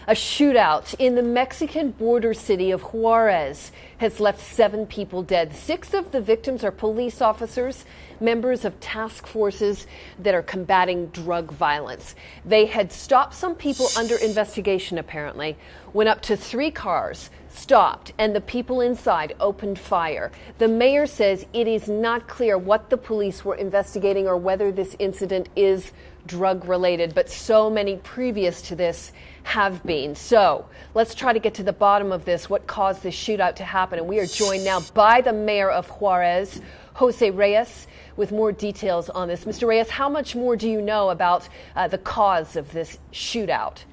A shootout in the Mexican border city of Juarez has left 7 people dead. 6 of the victims are police officers, members of task forces that are combating drug violence. They had stopped some people under investigation, apparently, when up to 3 cars stopped and the people inside opened fire. The mayor says it is not clear what the police were investigating or whether this incident is drug-related, but so many previous to this have been. So let's try to get to the bottom of this, what caused this shootout to happen. And we are joined now by the mayor of Juarez, Jose Reyes, with more details on this. Mr. Reyes, how much more do you know about the cause of this shootout?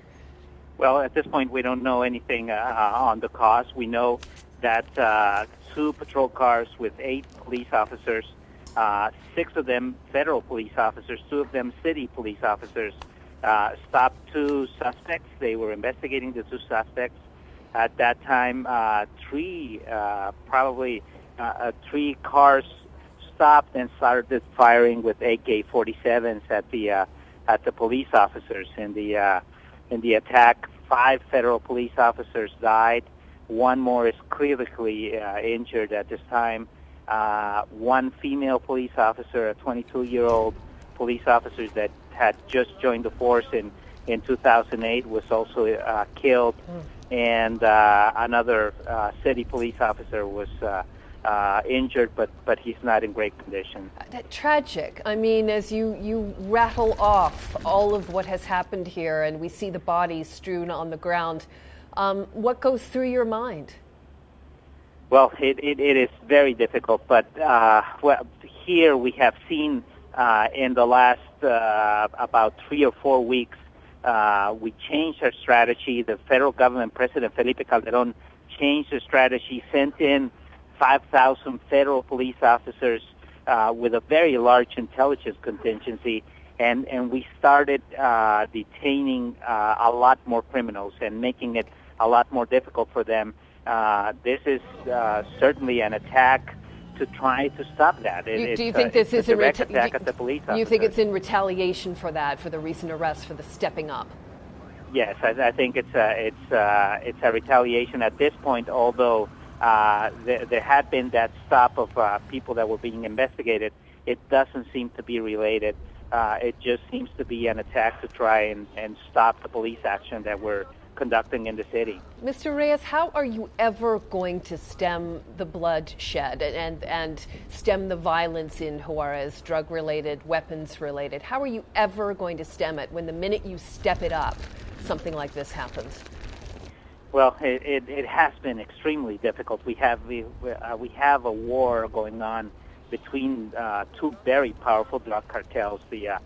Well, at this point, we don't know anything on the cause. We know that 2 patrol cars with 8 police officers, 6 of them federal police officers, 2 of them city police officers, stopped 2 suspects. They were investigating the 2 suspects. At that time, 3 cars stopped and started firing with AK-47s at the police officers. In the attack, 5 federal police officers died. 1 more is critically injured at this time. 1 female police officer, a 22-year-old police officer that had just joined the force in 2008, was also killed. And another city police officer was injured, but he's not in great condition. Tragic. I mean, as you rattle off all of what has happened here and we see the bodies strewn on the ground, what goes through your mind? Well, it is very difficult, but here we have seen in the last about 3 or 4 weeks, we changed our strategy. The federal government, President Felipe Calderon, changed the strategy, sent in 5,000 federal police officers with a very large intelligence contingency, and we started detaining a lot more criminals and making it a lot more difficult for them. This is certainly an attack to try to stop that. Do you think this is a direct attack at the police officers? You think it's in retaliation for that, for the recent arrest, for the stepping up? Yes, I think it's a retaliation at this point, although there had been that stop of people that were being investigated. It doesn't seem to be related. It just seems to be an attack to try and stop the police action that we're conducting in the city. Mr. Reyes, how are you ever going to stem the bloodshed and stem the violence in Juarez, drug-related, weapons-related? How are you ever going to stem it when the minute you step it up, something like this happens? Well, it has been extremely difficult. We have a war going on between 2 very powerful drug cartels, the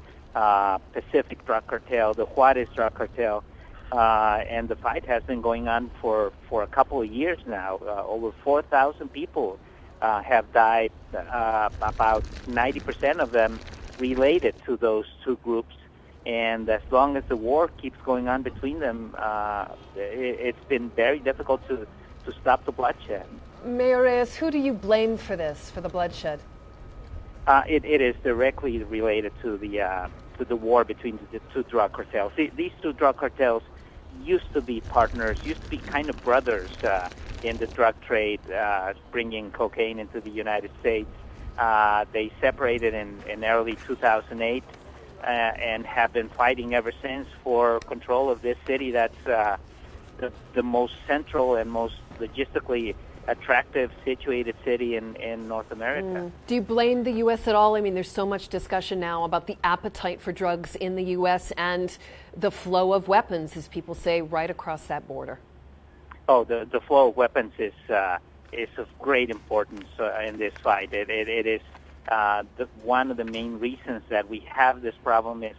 Pacific drug cartel, the Juarez drug cartel, and the fight has been going on for a couple of years now. Over 4,000 people have died, about 90% of them related to those 2 groups. And as long as the war keeps going on between them, it's been very difficult to stop the bloodshed. Mayor Reyes, who do you blame for this, for the bloodshed? It is directly related to the war between the 2 drug cartels. These 2 drug cartels used to be partners, used to be kind of brothers in the drug trade, bringing cocaine into the United States. They separated in early 2008 and have been fighting ever since for control of this city that's the most central and most logistically attractive situated city in North America. Do you blame the U.S. at all? I mean, there's so much discussion now about the appetite for drugs in the U.S. and the flow of weapons, as people say, right across that border. Oh, the flow of weapons is of great importance in this fight. It is one of the main reasons that we have this problem is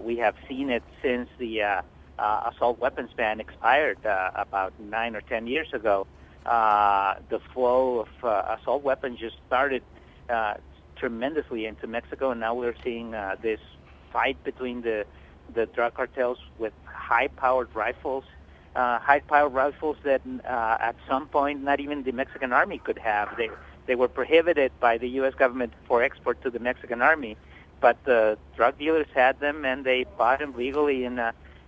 we have seen it since the assault weapons ban expired about 9 or 10 years ago. The flow of assault weapons just started tremendously into Mexico, and now we're seeing this fight between the drug cartels with high-powered rifles that at some point not even the Mexican army could have. They were prohibited by the U.S. government for export to the Mexican army, but the drug dealers had them, and they bought them legally in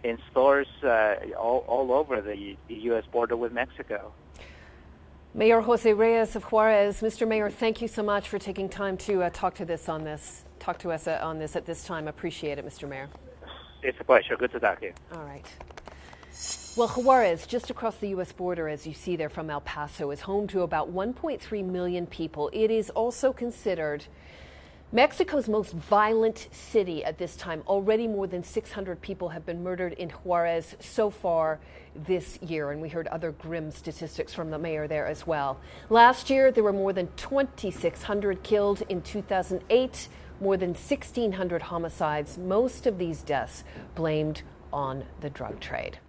in stores all over the U.S. border with Mexico. Mayor Jose Reyes of Juarez. Mr. Mayor, thank you so much for taking time to talk to us on this at this time. Appreciate it, Mr. Mayor. It's a pleasure. Good to talk to you. All right. Well, Juarez, just across the U.S. border, as you see there from El Paso, is home to about 1.3 million people. It is also considered Mexico's most violent city at this time. Already more than 600 people have been murdered in Juarez so far this year, and we heard other grim statistics from the mayor there as well. Last year, there were more than 2,600 killed. In 2008, more than 1,600 homicides, most of these deaths blamed on the drug trade.